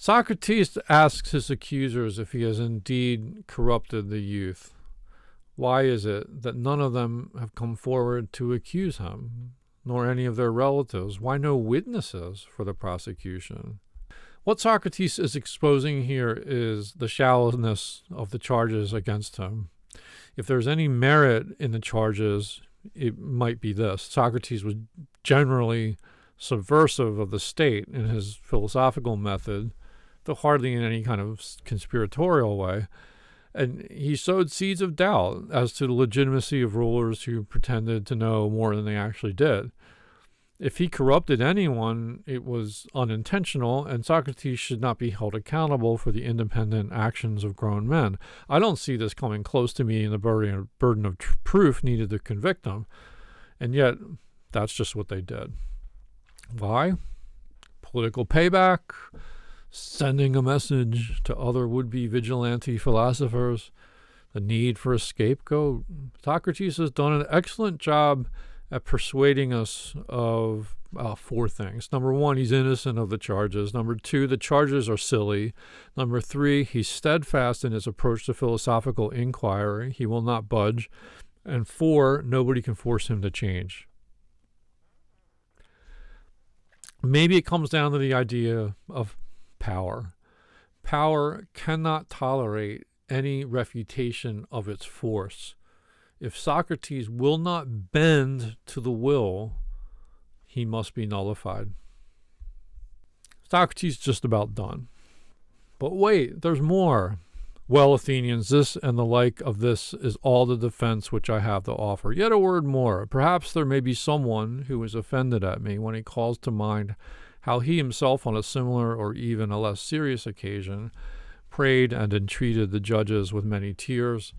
Socrates asks his accusers if he has indeed corrupted the youth. Why is it that none of them have come forward to accuse him, nor any of their relatives? Why no witnesses for the prosecution? What Socrates is exposing here is the shallowness of the charges against him. If there's any merit in the charges, it might be this. Socrates was generally subversive of the state in his philosophical method, though hardly in any kind of conspiratorial way. And he sowed seeds of doubt as to the legitimacy of rulers who pretended to know more than they actually did. If he corrupted anyone, it was unintentional, and Socrates should not be held accountable for the independent actions of grown men. I don't see this coming close to meeting the burden of proof needed to convict him, and yet that's just what they did. Why? Political payback, sending a message to other would-be vigilante philosophers, the need for a scapegoat. Socrates has done an excellent job at persuading us of four things. Number one, he's innocent of the charges. Number two, the charges are silly. Number three, he's steadfast in his approach to philosophical inquiry. He will not budge. And four, nobody can force him to change. Maybe it comes down to the idea of power. Power cannot tolerate any refutation of its force. If Socrates will not bend to the will, he must be nullified. Socrates is just about done. But wait, there's more. Well, Athenians, this and the like of this is all the defense which I have to offer. Yet a word more. Perhaps there may be someone who is offended at me when he calls to mind how he himself on a similar or even a less serious occasion prayed and entreated the judges with many tears,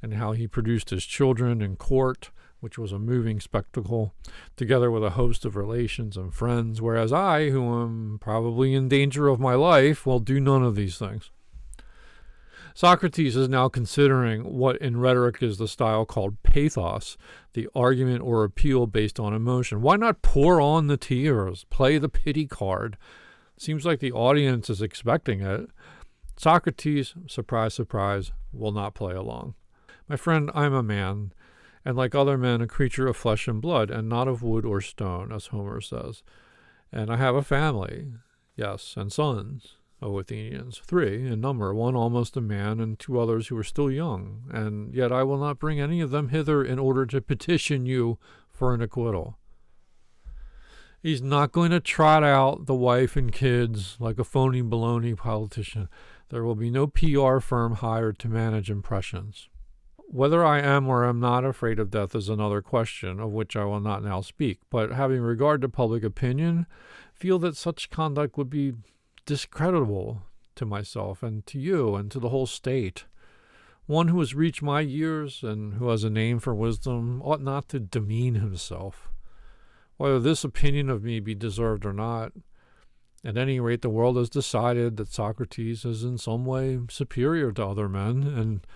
and how he produced his children in court, which was a moving spectacle, together with a host of relations and friends, whereas I, who am probably in danger of my life, will do none of these things. Socrates is now considering what in rhetoric is the style called pathos, the argument or appeal based on emotion. Why not pour on the tears, play the pity card? Seems like the audience is expecting it. Socrates, surprise, surprise, will not play along. My friend, I'm a man, and like other men, a creature of flesh and blood, and not of wood or stone, as Homer says. And I have a family, yes, and sons, O Athenians, 3 in number, one almost a man, and 2 others who are still young, and yet I will not bring any of them hither in order to petition you for an acquittal. He's not going to trot out the wife and kids like a phony baloney politician. There will be no PR firm hired to manage impressions. Whether I am or am not afraid of death is another question, of which I will not now speak, but having regard to public opinion, feel that such conduct would be discreditable to myself and to you and to the whole state. One who has reached my years and who has a name for wisdom ought not to demean himself. Whether this opinion of me be deserved or not, at any rate the world has decided that Socrates is in some way superior to other men, and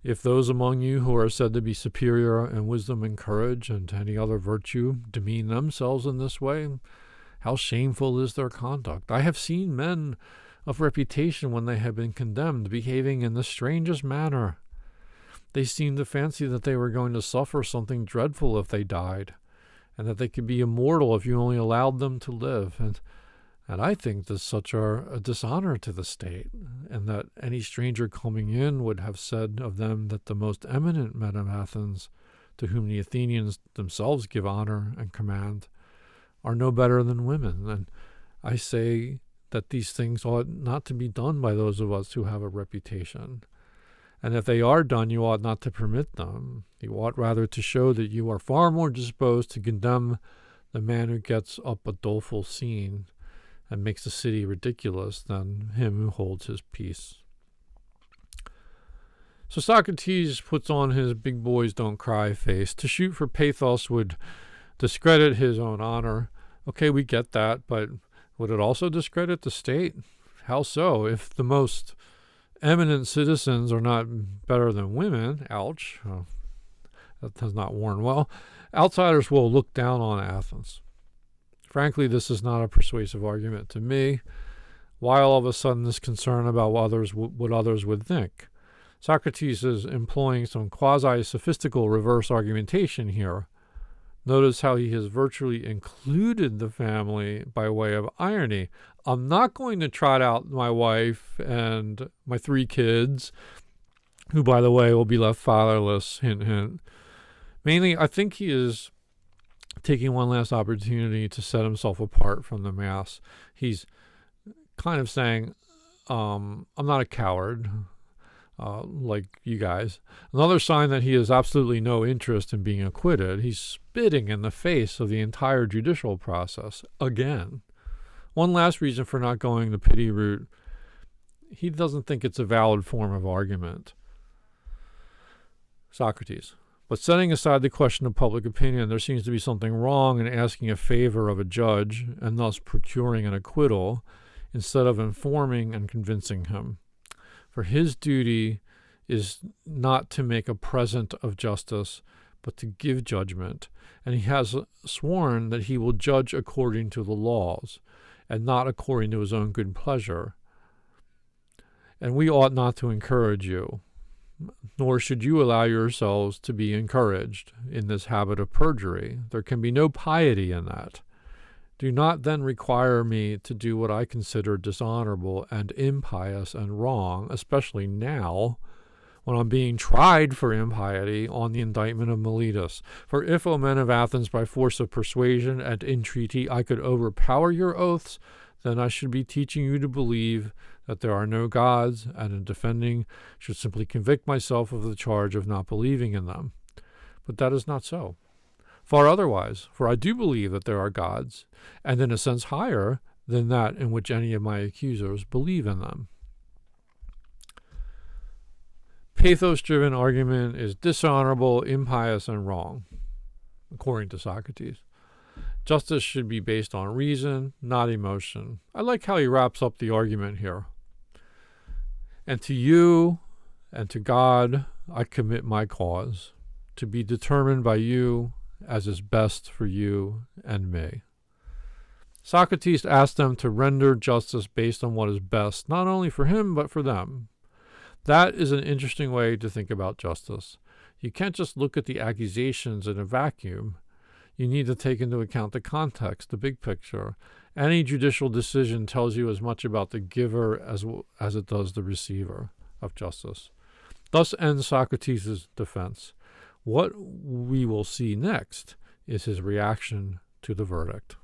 if those among you who are said to be superior in wisdom and courage and any other virtue demean themselves in this way, how shameful is their conduct. I have seen men of reputation, when they have been condemned, behaving in the strangest manner. They seemed to fancy that they were going to suffer something dreadful if they died, and that they could be immortal if you only allowed them to live. And I think that such are a dishonor to the state, and that any stranger coming in would have said of them that the most eminent men of Athens, to whom the Athenians themselves give honor and command, are no better than women. And I say that these things ought not to be done by those of us who have a reputation. And if they are done, you ought not to permit them. You ought rather to show that you are far more disposed to condemn the man who gets up a doleful scene and makes the city ridiculous than him who holds his peace. So Socrates puts on his big boys don't cry face. To shoot for pathos would discredit his own honor. Okay, we get that, but would it also discredit the state? How so? If the most eminent citizens are not better than women, ouch, that does not warn well, outsiders will look down on Athens. Frankly, this is not a persuasive argument to me. Why all of a sudden this concern about what others would think? Socrates is employing some quasi-sophistical reverse argumentation here. Notice how he has virtually included the family by way of irony. I'm not going to trot out my wife and my 3 kids, who, by the way, will be left fatherless, hint, hint. Mainly, I think he is taking one last opportunity to set himself apart from the mass. He's kind of saying, I'm not a coward, like you guys. Another sign that he has absolutely no interest in being acquitted. He's spitting in the face of the entire judicial process again. One last reason for not going the pity route: he doesn't think it's a valid form of argument. Socrates. But setting aside the question of public opinion, there seems to be something wrong in asking a favor of a judge and thus procuring an acquittal instead of informing and convincing him. For his duty is not to make a present of justice, but to give judgment. And he has sworn that he will judge according to the laws and not according to his own good pleasure. And we ought not to encourage you, nor should you allow yourselves to be encouraged in this habit of perjury. There can be no piety in that. Do not then require me to do what I consider dishonorable and impious and wrong, especially now, when I'm being tried for impiety on the indictment of Miletus. For if, O men of Athens, by force of persuasion and entreaty I could overpower your oaths, then I should be teaching you to believe that there are no gods, and in defending should simply convict myself of the charge of not believing in them. But that is not so. Far otherwise, for I do believe that there are gods, and in a sense higher than that in which any of my accusers believe in them. Pathos-driven argument is dishonorable, impious, and wrong, according to Socrates. Justice should be based on reason, not emotion. I like how he wraps up the argument here. And to you and to God I commit my cause, to be determined by you as is best for you and me. Socrates asked them to render justice based on what is best, not only for him, but for them. That is an interesting way to think about justice. You can't just look at the accusations in a vacuum. You need to take into account the context, the big picture. Any judicial decision tells you as much about the giver as it does the receiver of justice. Thus ends Socrates' defense. What we will see next is his reaction to the verdict.